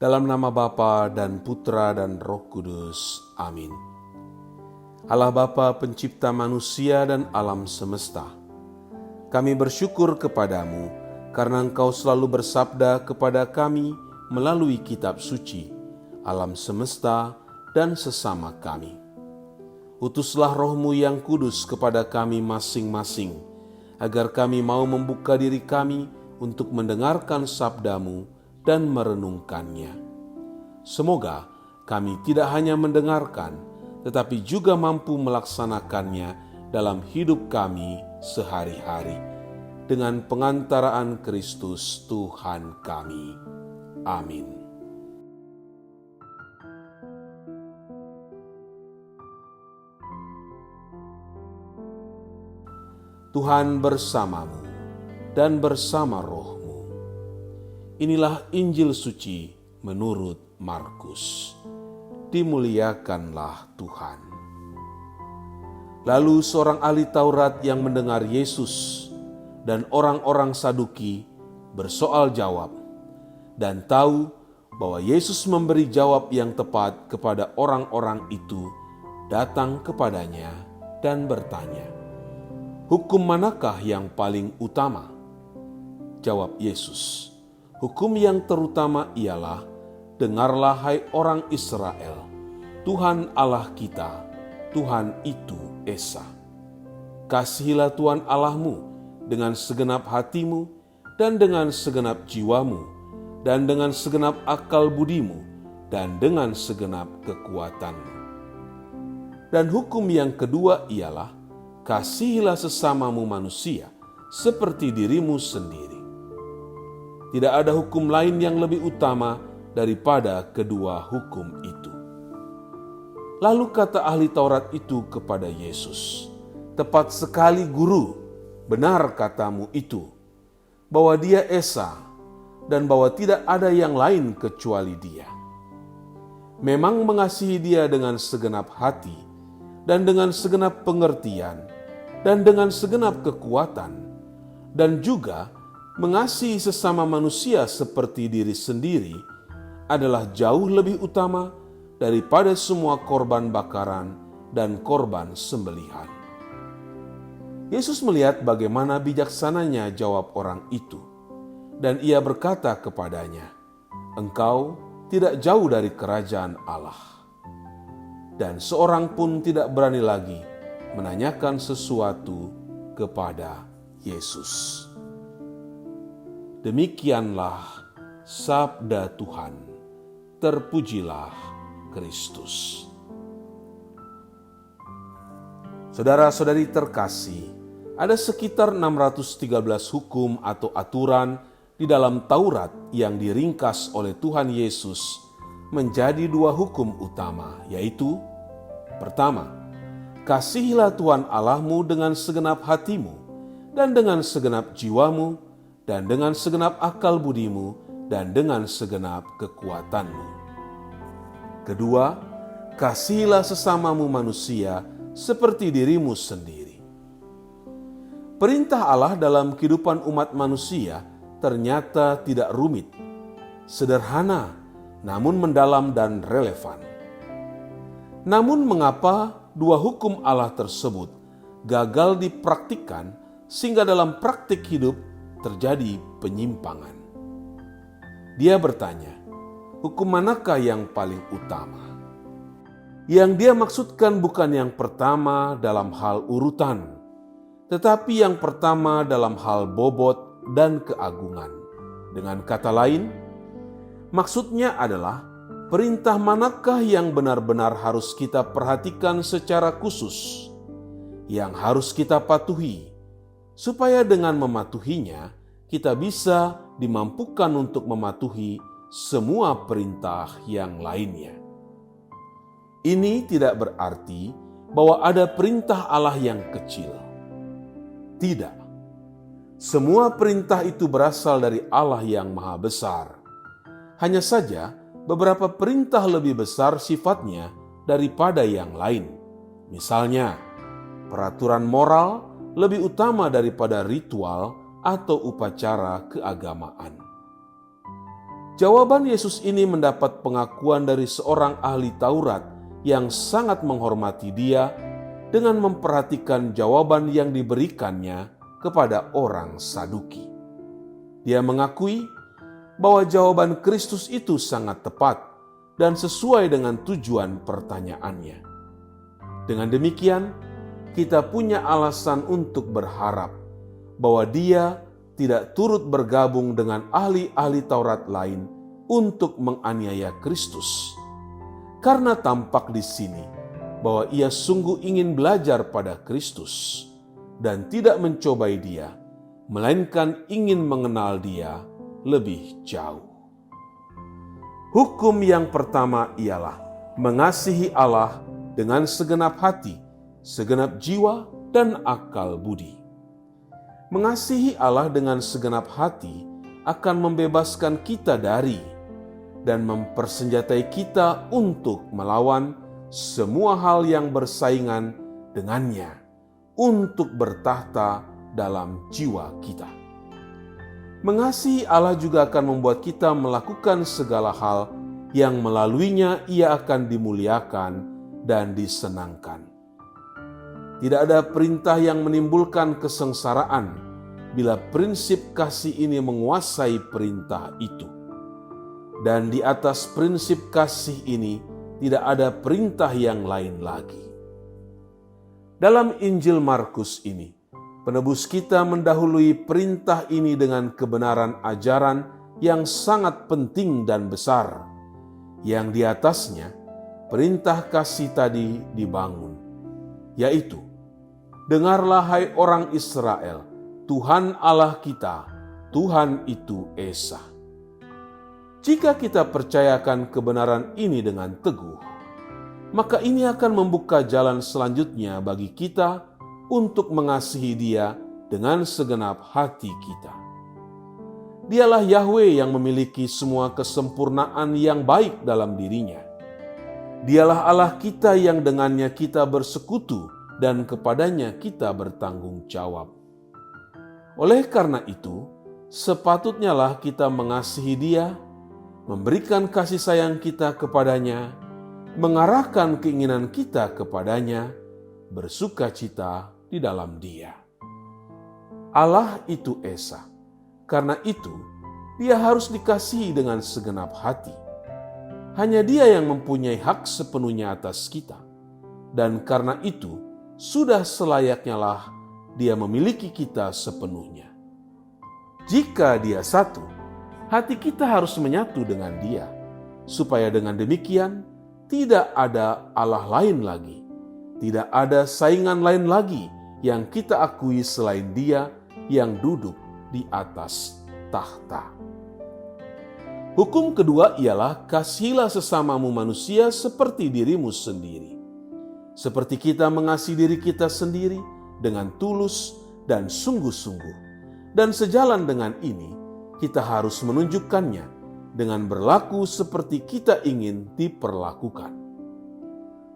Dalam nama Bapa dan Putra dan Roh Kudus. Amin. Allah Bapa pencipta manusia dan alam semesta, kami bersyukur kepadamu karena Engkau selalu bersabda kepada kami melalui kitab suci, alam semesta dan sesama kami. Utuslah Roh-Mu yang kudus kepada kami masing-masing, agar kami mau membuka diri kami untuk mendengarkan sabda-Mu dan merenungkannya. Semoga kami tidak hanya mendengarkan, tetapi juga mampu melaksanakannya dalam hidup kami sehari-hari, dengan pengantaraan Kristus Tuhan kami. Amin. Tuhan bersamamu dan bersama roh-Mu. Inilah Injil suci menurut Markus. Dimuliakanlah Tuhan. Lalu seorang ahli Taurat yang mendengar Yesus dan orang-orang Saduki bersoal jawab dan tahu bahwa Yesus memberi jawab yang tepat kepada orang-orang itu, datang kepadanya dan bertanya, "Hukum manakah yang paling utama?" Jawab Yesus, "Hukum yang terutama ialah, dengarlah hai orang Israel, Tuhan Allah kita, Tuhan itu Esa. Kasihilah Tuhan Allahmu dengan segenap hatimu dan dengan segenap jiwamu dan dengan segenap akal budimu dan dengan segenap kekuatanmu. Dan hukum yang kedua ialah, kasihilah sesamamu manusia seperti dirimu sendiri. Tidak ada hukum lain yang lebih utama daripada kedua hukum itu." Lalu kata ahli Taurat itu kepada Yesus, "Tepat sekali Guru, benar katamu itu, bahwa Dia Esa dan bahwa tidak ada yang lain kecuali Dia. Memang mengasihi Dia dengan segenap hati dan dengan segenap pengertian dan dengan segenap kekuatan, dan juga mengasihi sesama manusia seperti diri sendiri adalah jauh lebih utama daripada semua korban bakaran dan korban sembelihan." Yesus melihat bagaimana bijaksananya jawab orang itu, dan Ia berkata kepadanya, "Engkau tidak jauh dari kerajaan Allah." Dan seorang pun tidak berani lagi menanyakan sesuatu kepada Yesus. Demikianlah sabda Tuhan. Terpujilah Kristus. Saudara-saudari terkasih, ada sekitar 613 hukum atau aturan di dalam Taurat yang diringkas oleh Tuhan Yesus menjadi dua hukum utama, yaitu: pertama, kasihilah Tuhan Allahmu dengan segenap hatimu dan dengan segenap jiwamu dan dengan segenap akal budimu dan dengan segenap kekuatanmu. Kedua, kasihilah sesamamu manusia seperti dirimu sendiri. Perintah Allah dalam kehidupan umat manusia ternyata tidak rumit, sederhana, namun mendalam dan relevan. Namun mengapa dua hukum Allah tersebut gagal dipraktikkan sehingga dalam praktik hidup terjadi penyimpangan? Dia bertanya, hukum manakah yang paling utama? Yang dia maksudkan bukan yang pertama dalam hal urutan, tetapi yang pertama dalam hal bobot dan keagungan. Dengan kata lain, maksudnya adalah perintah manakah yang benar-benar harus kita perhatikan secara khusus, yang harus kita patuhi, supaya dengan mematuhinya kita bisa dimampukan untuk mematuhi semua perintah yang lainnya. Ini tidak berarti bahwa ada perintah Allah yang kecil. Tidak. Semua perintah itu berasal dari Allah yang Maha Besar. Hanya saja beberapa perintah lebih besar sifatnya daripada yang lain. Misalnya, peraturan moral lebih utama daripada ritual atau upacara keagamaan. Jawaban Yesus ini mendapat pengakuan dari seorang ahli Taurat yang sangat menghormati dia dengan memperhatikan jawaban yang diberikannya kepada orang Saduki. Dia mengakui bahwa jawaban Kristus itu sangat tepat dan sesuai dengan tujuan pertanyaannya. Dengan demikian, kita punya alasan untuk berharap bahwa dia tidak turut bergabung dengan ahli-ahli Taurat lain untuk menganiaya Kristus. Karena tampak di sini bahwa ia sungguh ingin belajar pada Kristus dan tidak mencobai dia, melainkan ingin mengenal dia lebih jauh. Hukum yang pertama ialah mengasihi Allah dengan segenap hati, segenap jiwa, dan akal budi. Mengasihi Allah dengan segenap hati akan membebaskan kita dari dan mempersenjatai kita untuk melawan semua hal yang bersaingan dengannya untuk bertahta dalam jiwa kita. Mengasihi Allah juga akan membuat kita melakukan segala hal yang melaluinya ia akan dimuliakan dan disenangkan. Tidak ada perintah yang menimbulkan kesengsaraan bila prinsip kasih ini menguasai perintah itu. Dan di atas prinsip kasih ini tidak ada perintah yang lain lagi. Dalam Injil Markus ini, penebus kita mendahului perintah ini dengan kebenaran ajaran yang sangat penting dan besar, yang di atasnya perintah kasih tadi dibangun, yaitu, dengarlah hai orang Israel, Tuhan Allah kita, Tuhan itu Esa. Jika kita percayakan kebenaran ini dengan teguh, maka ini akan membuka jalan selanjutnya bagi kita untuk mengasihi Dia dengan segenap hati kita. Dialah Yahweh yang memiliki semua kesempurnaan yang baik dalam dirinya. Dialah Allah kita yang dengannya kita bersekutu dan kepadanya kita bertanggung jawab. Oleh karena itu, sepatutnya lah kita mengasihi Dia, memberikan kasih sayang kita kepadanya, mengarahkan keinginan kita kepadanya, bersukacita di dalam Dia. Allah itu Esa. Karena itu, Dia harus dikasihi dengan segenap hati. Hanya Dia yang mempunyai hak sepenuhnya atas kita. Dan karena itu, sudah selayaknya lah Dia memiliki kita sepenuhnya. Jika Dia satu, hati kita harus menyatu dengan Dia, supaya dengan demikian tidak ada Allah lain lagi, tidak ada saingan lain lagi yang kita akui selain Dia yang duduk di atas tahta. Hukum kedua ialah kasihilah sesamamu manusia seperti dirimu sendiri. Seperti kita mengasihi diri kita sendiri dengan tulus dan sungguh-sungguh. Dan sejalan dengan ini, kita harus menunjukkannya dengan berlaku seperti kita ingin diperlakukan.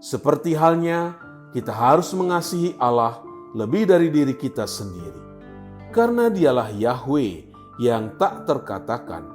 Seperti halnya, kita harus mengasihi Allah lebih dari diri kita sendiri. Karena Dialah Yahweh yang tak terkatakan,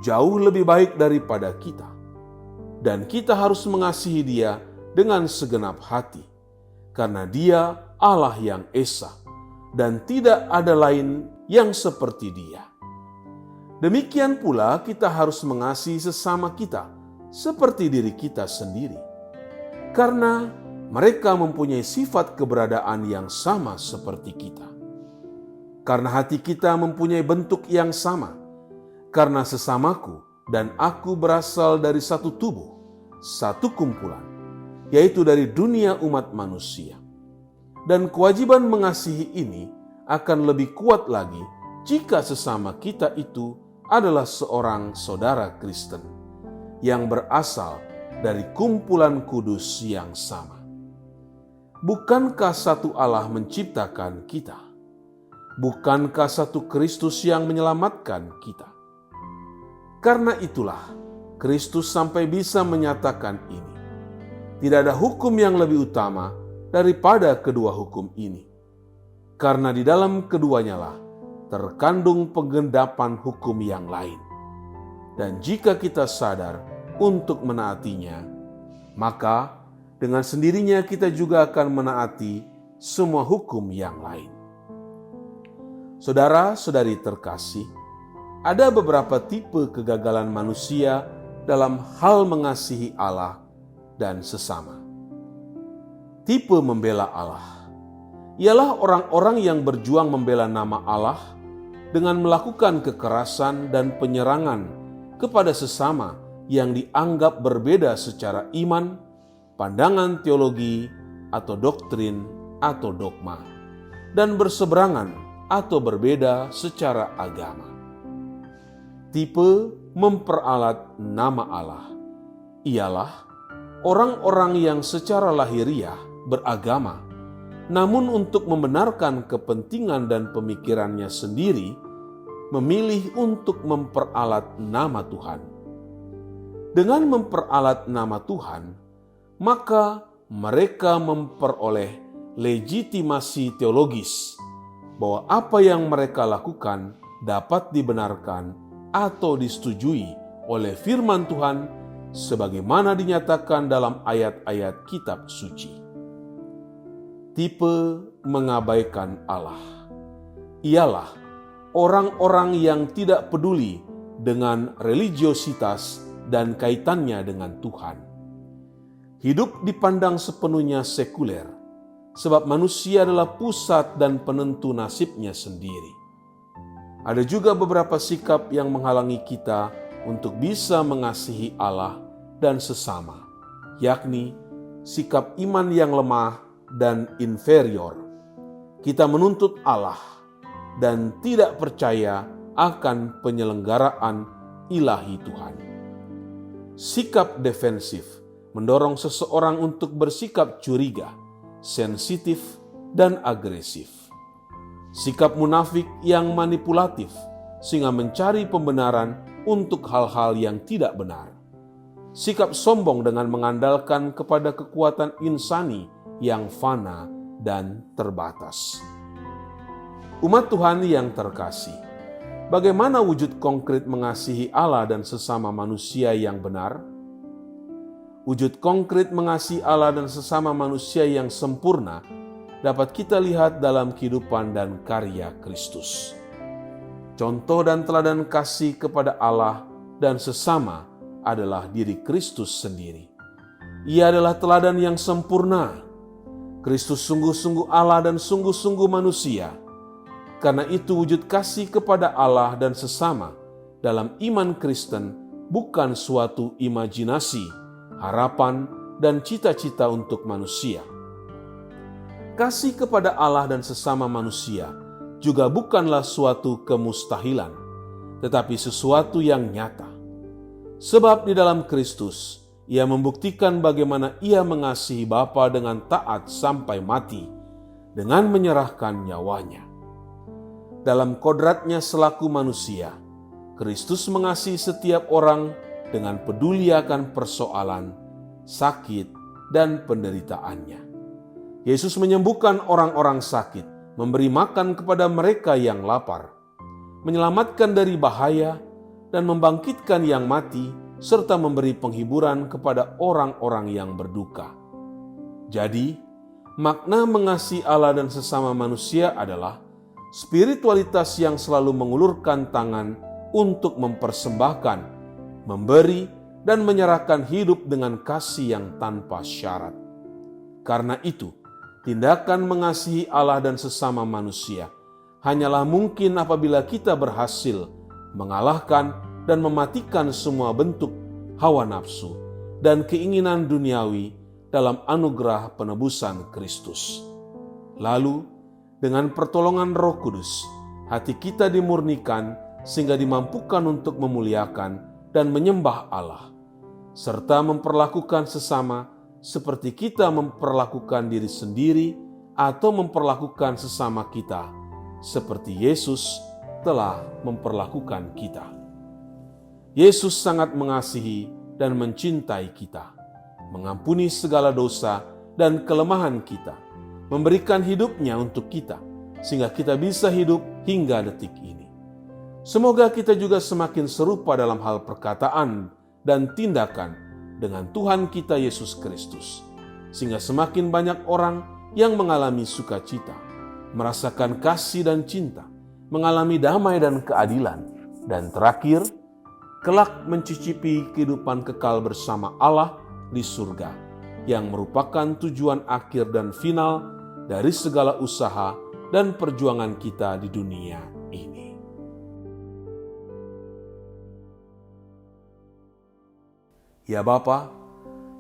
jauh lebih baik daripada kita. Dan kita harus mengasihi Dia dengan segenap hati. Karena Dia Allah yang Esa, dan tidak ada lain yang seperti Dia. Demikian pula kita harus mengasihi sesama kita seperti diri kita sendiri. Karena mereka mempunyai sifat keberadaan yang sama seperti kita. Karena hati kita mempunyai bentuk yang sama. Karena sesamaku dan aku berasal dari satu tubuh, satu kumpulan, yaitu dari dunia umat manusia. Dan kewajiban mengasihi ini akan lebih kuat lagi jika sesama kita itu adalah seorang saudara Kristen yang berasal dari kumpulan kudus yang sama. Bukankah satu Allah menciptakan kita? Bukankah satu Kristus yang menyelamatkan kita? Karena itulah Kristus sampai bisa menyatakan ini. Tidak ada hukum yang lebih utama daripada kedua hukum ini. Karena di dalam keduanya lah terkandung penggendapan hukum yang lain. dan jika kita sadar untuk menaatinya, maka dengan sendirinya kita juga akan menaati semua hukum yang lain. Saudara-saudari terkasih, ada beberapa tipe kegagalan manusia dalam hal mengasihi Allah dan sesama. Tipe membela Allah ialah orang-orang yang berjuang membela nama Allah dengan melakukan kekerasan dan penyerangan kepada sesama yang dianggap berbeda secara iman, pandangan teologi, atau doktrin, atau dogma, dan berseberangan atau berbeda secara agama. Tipe memperalat nama Allah ialah orang-orang yang secara lahiriah beragama, namun untuk membenarkan kepentingan dan pemikirannya sendiri, memilih untuk memperalat nama Tuhan. Dengan memperalat nama Tuhan, maka mereka memperoleh legitimasi teologis bahwa apa yang mereka lakukan dapat dibenarkan atau disetujui oleh firman Tuhan sebagaimana dinyatakan dalam ayat-ayat kitab suci. Tipe mengabaikan Allah ialah orang-orang yang tidak peduli dengan religiositas dan kaitannya dengan Tuhan. Hidup dipandang sepenuhnya sekuler, sebab manusia adalah pusat dan penentu nasibnya sendiri. Ada juga beberapa sikap yang menghalangi kita untuk bisa mengasihi Allah dan sesama, yakni sikap iman yang lemah dan inferior. Kita menuntut Allah dan tidak percaya akan penyelenggaraan ilahi Tuhan. Sikap defensif mendorong seseorang untuk bersikap curiga, sensitif, dan agresif. Sikap munafik yang manipulatif sehingga mencari pembenaran untuk hal-hal yang tidak benar. Sikap sombong dengan mengandalkan kepada kekuatan insani yang fana dan terbatas. Umat Tuhan yang terkasih, bagaimana wujud konkret mengasihi Allah dan sesama manusia yang benar? Wujud konkret mengasihi Allah dan sesama manusia yang sempurna dapat kita lihat dalam kehidupan dan karya Kristus. Contoh dan teladan kasih kepada Allah dan sesama adalah diri Kristus sendiri. Ia adalah teladan yang sempurna. Kristus sungguh-sungguh Allah dan sungguh-sungguh manusia. Karena itu wujud kasih kepada Allah dan sesama dalam iman Kristen bukan suatu imajinasi, harapan, dan cita-cita untuk manusia. Kasih kepada Allah dan sesama manusia juga bukanlah suatu kemustahilan, tetapi sesuatu yang nyata. Sebab di dalam Kristus, Ia membuktikan bagaimana Ia mengasihi Bapa dengan taat sampai mati, dengan menyerahkan nyawanya. Dalam kodratnya selaku manusia, Kristus mengasihi setiap orang dengan peduli akan persoalan, sakit, dan penderitaannya. Yesus menyembuhkan orang-orang sakit, memberi makan kepada mereka yang lapar, menyelamatkan dari bahaya, dan membangkitkan yang mati, serta memberi penghiburan kepada orang-orang yang berduka. Jadi, makna mengasihi Allah dan sesama manusia adalah spiritualitas yang selalu mengulurkan tangan untuk mempersembahkan, memberi, dan menyerahkan hidup dengan kasih yang tanpa syarat. Karena itu, tindakan mengasihi Allah dan sesama manusia hanyalah mungkin apabila kita berhasil mengalahkan dan mematikan semua bentuk hawa nafsu dan keinginan duniawi dalam anugerah penebusan Kristus. Lalu, dengan pertolongan Roh Kudus, hati kita dimurnikan sehingga dimampukan untuk memuliakan dan menyembah Allah, serta memperlakukan sesama seperti kita memperlakukan diri sendiri atau memperlakukan sesama kita seperti Yesus telah memperlakukan kita. Yesus sangat mengasihi dan mencintai kita, mengampuni segala dosa dan kelemahan kita, memberikan hidupnya untuk kita, sehingga kita bisa hidup hingga detik ini. Semoga kita juga semakin serupa dalam hal perkataan dan tindakan dengan Tuhan kita Yesus Kristus, sehingga semakin banyak orang yang mengalami sukacita, merasakan kasih dan cinta, mengalami damai dan keadilan, dan terakhir, kelak mencicipi kehidupan kekal bersama Allah di surga, yang merupakan tujuan akhir dan final dari segala usaha dan perjuangan kita di dunia ini. Ya Bapa,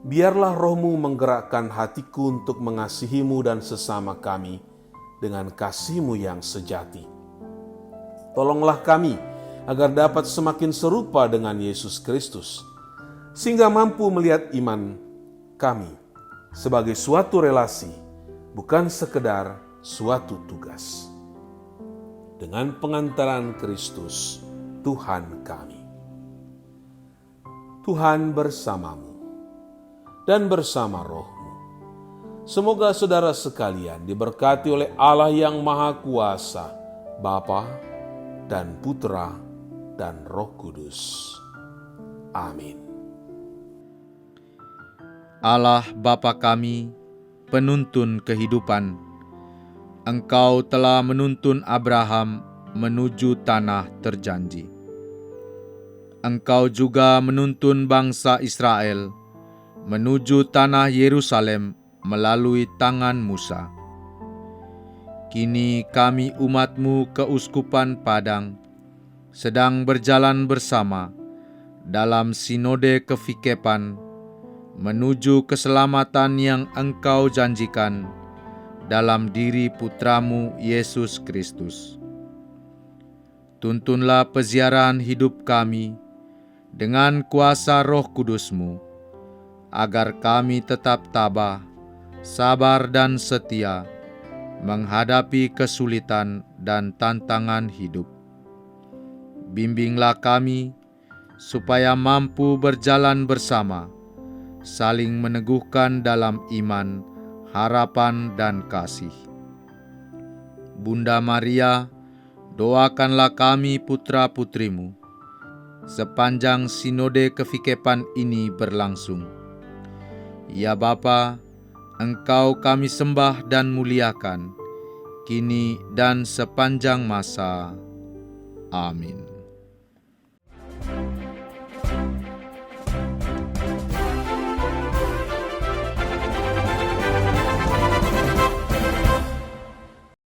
biarlah Roh-Mu menggerakkan hatiku untuk mengasihi-Mu dan sesama kami dengan kasih-Mu yang sejati. Tolonglah kami agar dapat semakin serupa dengan Yesus Kristus, sehingga mampu melihat iman kami sebagai suatu relasi, bukan sekedar suatu tugas. Dengan pengantaran Kristus, Tuhan kami. Tuhan bersamamu dan bersama Roh-Mu. Semoga saudara sekalian diberkati oleh Allah yang Maha Kuasa, Bapa dan Putra dan Roh Kudus. Amin. Allah Bapa kami, penuntun kehidupan, Engkau telah menuntun Abraham menuju tanah terjanji. Engkau juga menuntun bangsa Israel menuju tanah Yerusalem melalui tangan Musa. Kini kami umat-Mu keuskupan Padang sedang berjalan bersama dalam sinode kefikepan menuju keselamatan yang Engkau janjikan dalam diri Putra-Mu Yesus Kristus. Tuntunlah peziarahan hidup kami dengan kuasa Roh Kudus-Mu, agar kami tetap tabah, sabar dan setia menghadapi kesulitan dan tantangan hidup. Bimbinglah kami supaya mampu berjalan bersama, saling meneguhkan dalam iman, harapan, dan kasih. Bunda Maria, doakanlah kami putra-putrimu sepanjang sinode kefikepan ini berlangsung. Ya Bapa, Engkau kami sembah dan muliakan, kini dan sepanjang masa. Amin.